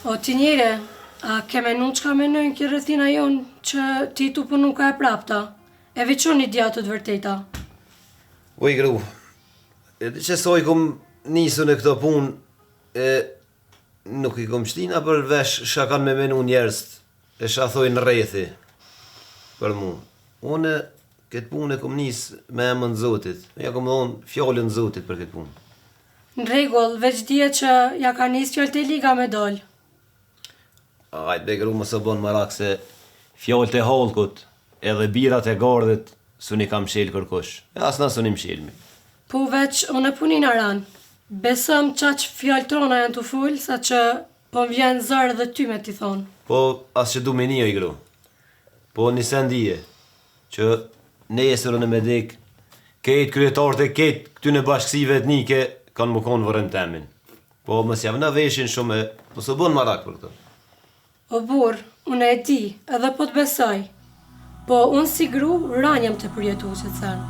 O ti njere, a ke menu që ka menojnë kjo rrethina jonë që ti tu punu ka e prapta? E veqoni djatë të vërteta. Oj, gru, e di që soj kom nisu në këto pun, e nuk i kom shtina për vesh shka kanë me menu njerës, e shka thojnë rrethi për mu. Une këtë punë e kom nisë me emën Zotit, ja kom dhonë fjallën Zotit për këtë punë. Në regull, veç dje që ja ka nisë fjallë të liga me dollë. Ajt be gru më së bon marak se fjallët e holkut edhe birat e gardhet suni kam shel kërkush. E asna suni mshelmi. Po veç unë e punin aran. Besëm qaq fjallë trona janë të full, sa që po më vjen zërë dhe ty me t'i thonë. Po as që du me një i gru. Po nisen dije që nesërën e me dik ketë kryetarët e ketë këty në bashkësive etnike kanë më konë vërën temin. Po mës javë në veshin shumë e mës u bon marak për këto. O burë, unë e di, edhe po të besoj. Po unë si gru, ranjëm të përjetu që të sen.